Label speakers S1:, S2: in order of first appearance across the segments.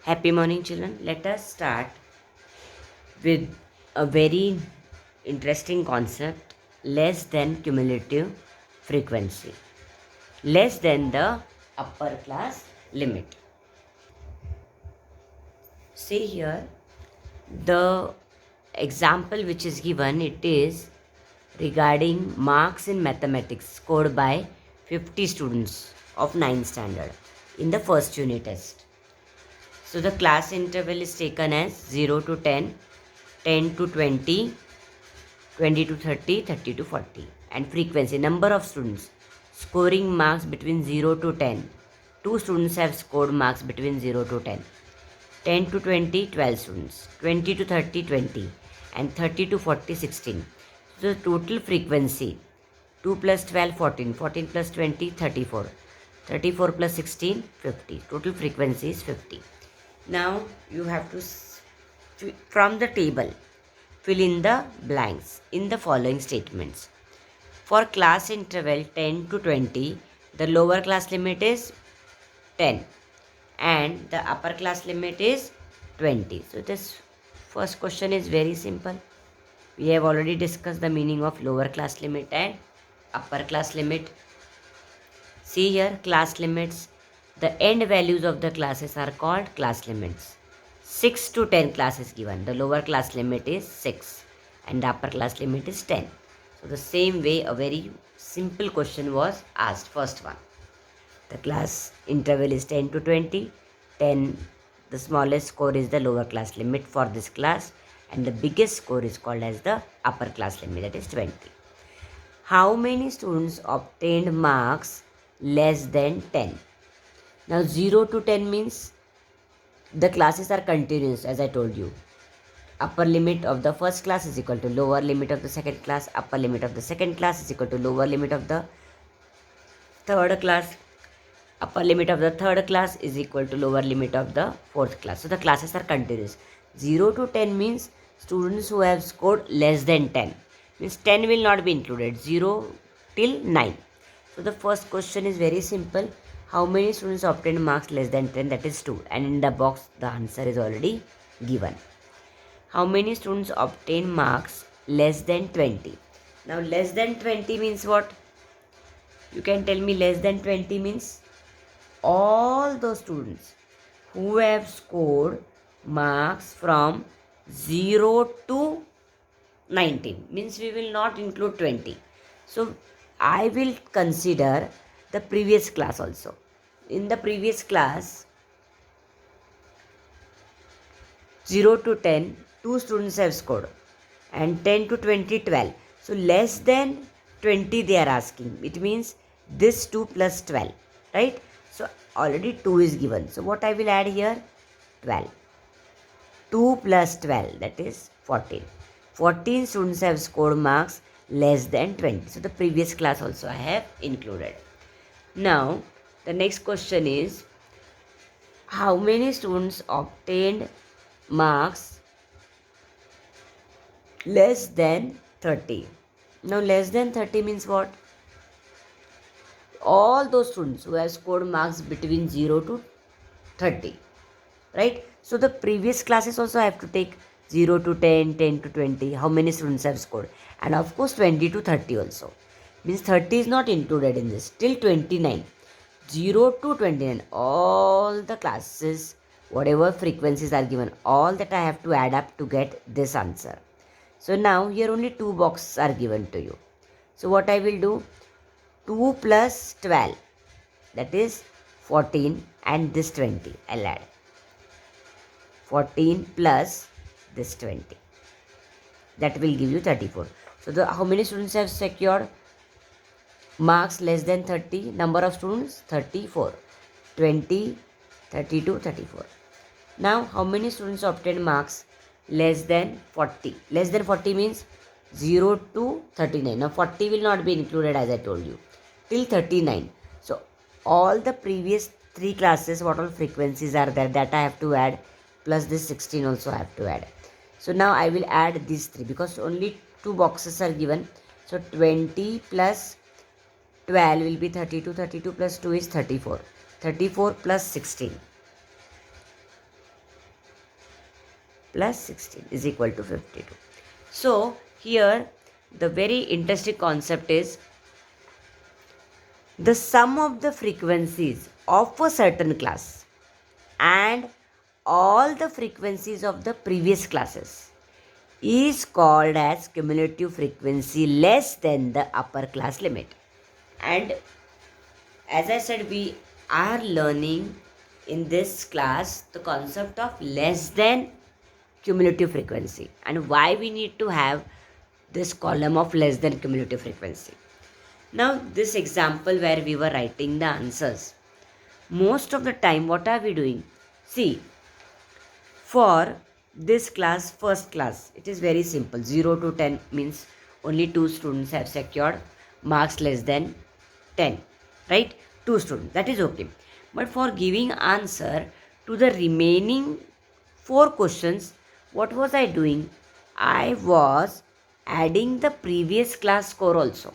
S1: Happy morning, children. Let us start with a very interesting concept, less than cumulative frequency, less than the upper class limit. See here, the example which is given, it is regarding marks in mathematics scored by 50 students of 9th standard in the first unit test. So the class interval is taken as 0 to 10, 10 to 20, 20 to 30, 30 to 40. And frequency, number of students scoring marks between 0 to 10. Two students have scored marks between 0 to 10. 10 to 20, 12 students. 20 to 30, 20. And 30 to 40, 16. So the total frequency, 2 plus 12, 14. 14 plus 20, 34. 34 plus 16, 50. Total frequency is 50. Now you have to, from the table, fill in the blanks in the following statements. For class interval 10 to 20, the lower class limit is 10 and the upper class limit is 20. So this first question is very simple. We have already discussed the meaning of lower class limit and upper class limit. See here, class limits. The end values of the classes are called class limits. 6 to 10 class is given. The lower class limit is 6 and the upper class limit is 10. So the same way a very simple question was asked. First one. The class interval is 10 to 20. 10, the smallest score is the lower class limit for this class and the biggest score is called as the upper class limit, that is 20. How many students obtained marks less than 10? Now 0 to 10 means the classes are continuous, as I told you. Upper limit of the first class is equal to lower limit of the second class. Upper limit of the second class is equal to lower limit of the third class. Upper limit of the third class is equal to lower limit of the fourth class. So the classes are continuous. 0 to 10 means students who have scored less than 10. Means 10 will not be included. 0 till 9. So the first question is very simple. How many students obtained marks less than 10? That is 2. And in the box the answer is already given. How many students obtain marks less than 20? Now less than 20 means what? You can tell me less than 20 means all those students who have scored marks from 0 to 19, means we will not include 20. So I will consider the previous class also. In the previous class 0 to 10, two students have scored and 10 to 20, 12. So less than 20 they are asking. It means this 2 plus 12, right? So already 2 is given. So what I will add here? 12. 2 plus 12, that is 14. 14 students have scored marks less than 20. So the previous class also I have included. Now the next question is, how many students obtained marks less than 30? Now less than 30 means what? All those students who have scored marks between 0 to 30, right? So the previous classes also I have to take 0 to 10, 10 to 20, how many students have scored, and of course 20 to 30 also. Means 30 is not included in this, till 29. 0 to 29, all the classes, whatever frequencies are given, all that I have to add up to get this answer. So now here only two boxes are given to you. So what I will do? 2 plus 12, that is 14, and this 20 I'll add. 14 plus this 20, that will give you 34. So how many students have secured marks less than 30? Number of students 34. 20, 32, 34. Now how many students obtained marks less than 40? Less than 40 means 0 to 39. Now 40 will not be included, as I told you, till 39. So all the previous three classes, what all frequencies are there, that I have to add, plus this 16 also I have to add. So now I will add these three because only two boxes are given. So 20 plus 12 will be 32. 32 plus 2 is 34. 34 plus 16. plus 16 is equal to 52. So here the very interesting concept is the sum of the frequencies of a certain class and all the frequencies of the previous classes is called as cumulative frequency less than the upper class limit. And as I said, we are learning in this class the concept of less than cumulative frequency and why we need to have this column of less than cumulative frequency. Now, this example where we were writing the answers, most of the time, what are we doing? See, for this class, first class, it is very simple. 0 to 10 means only 2 students have secured marks less than 10, right? 2 students, that is okay. But for giving answer to the remaining 4 questions, what was I doing? I was adding the previous class score also.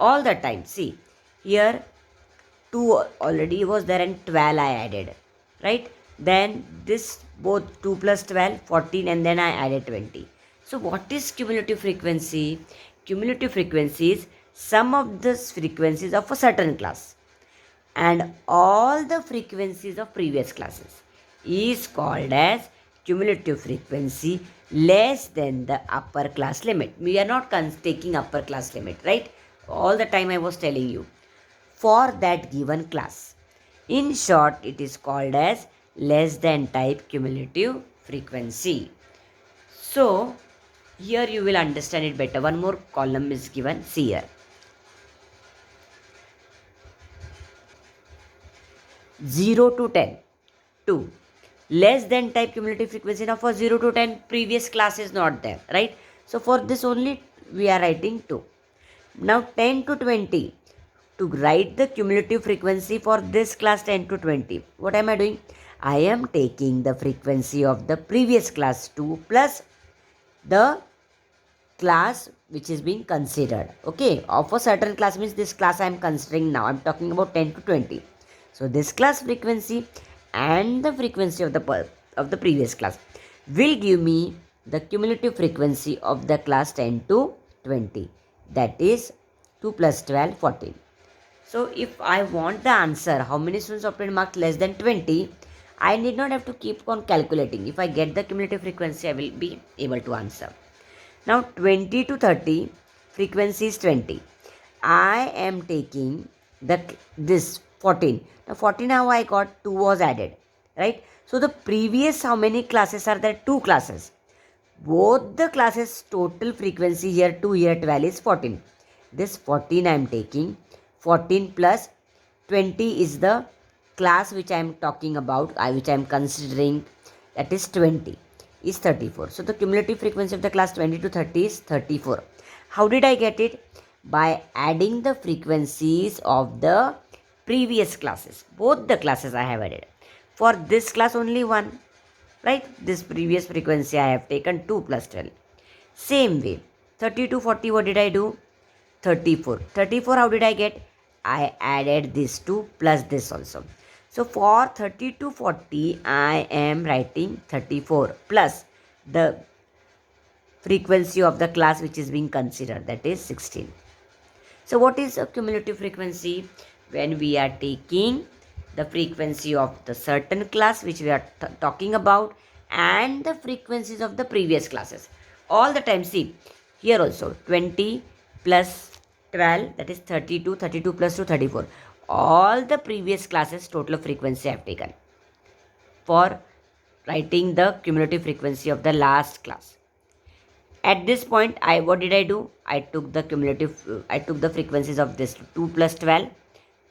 S1: All the time. See, here 2 already was there and 12 I added, right? Then this both 2 plus 12, 14, and then I added 20. So what is cumulative frequency? Cumulative frequency is sum of the frequencies of a certain class and all the frequencies of previous classes is called as cumulative frequency less than the upper class limit. We are not taking upper class limit, right? All the time I was telling you, for that given class. In short, it is called as less than type cumulative frequency. So, here you will understand it better. One more column is given. See here. 0 to 10. 2. Less than type cumulative frequency. Now for 0 to 10, previous class is not there, right? So for this only we are writing 2. Now 10 to 20. To write the cumulative frequency for this class 10 to 20, what am I doing? I am taking the frequency of the previous class 2 plus the class which is being considered. Okay, of a certain class means this class I am considering now. I am talking about 10 to 20. So this class frequency and the frequency of the previous class will give me the cumulative frequency of the class 10 to 20. That is 2 plus 12, 14. So if I want the answer, how many students obtained marks less than 20, I need not have to keep on calculating. If I get the cumulative frequency, I will be able to answer. Now 20 to 30, frequency is 20. I am taking this 14. Now 14 how I got, 2 was added, right? So the previous how many classes are there? 2 classes. Both the classes total frequency here 2, here 12 is 14. This 14 I am taking. 14 plus 20 is the class which I am talking about, which I am considering, that is 20, is 34. So the cumulative frequency of the class 20 to 30 is 34. How did I get it? By adding the frequencies of the previous classes. Both the classes I have added. For this class only 1, right? This previous frequency I have taken 2 plus 12. Same way, 30 to 40, what did I do? 34. 34 how did I get? I added this 2 plus this also. So for 30 to 40, I am writing 34 plus the frequency of the class which is being considered, that is 16. So what is a cumulative frequency? When we are taking the frequency of the certain class which we are talking about and the frequencies of the previous classes. All the time, see, here also 20 plus 12, that is 32, 32 plus 2, 34. All the previous classes total frequency I have taken for writing the cumulative frequency of the last class. At this point, what did I do? I took the frequencies of this 2 plus 12,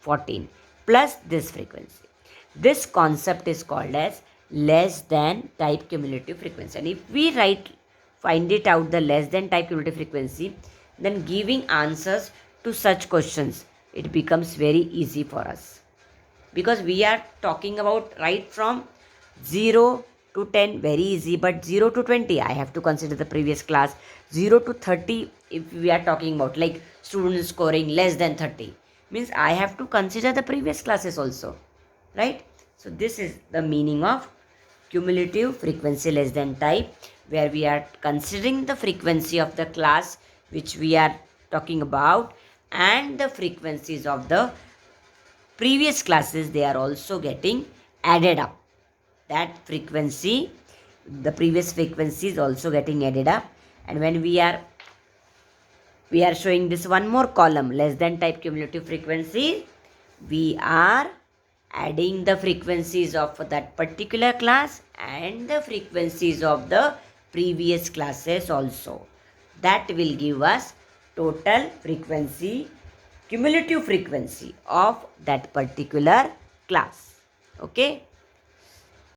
S1: 14 plus this frequency. This concept is called as less than type cumulative frequency. And if we find it out the less than type cumulative frequency, then giving answers to such questions, it becomes very easy for us. Because we are talking about right from 0 to 10, very easy, but 0 to 20, I have to consider the previous class. 0 to 30, if we are talking about like students scoring less than 30, means I have to consider the previous classes also, right? So this is the meaning of cumulative frequency less than type, where we are considering the frequency of the class which we are talking about and the frequencies of the previous classes, they are also getting added up. That frequency, the previous frequency is also getting added up. And when we are showing this one more column, less than type cumulative frequency, we are adding the frequencies of that particular class and the frequencies of the previous classes also. That will give us total frequency, cumulative frequency of that particular class. Okay.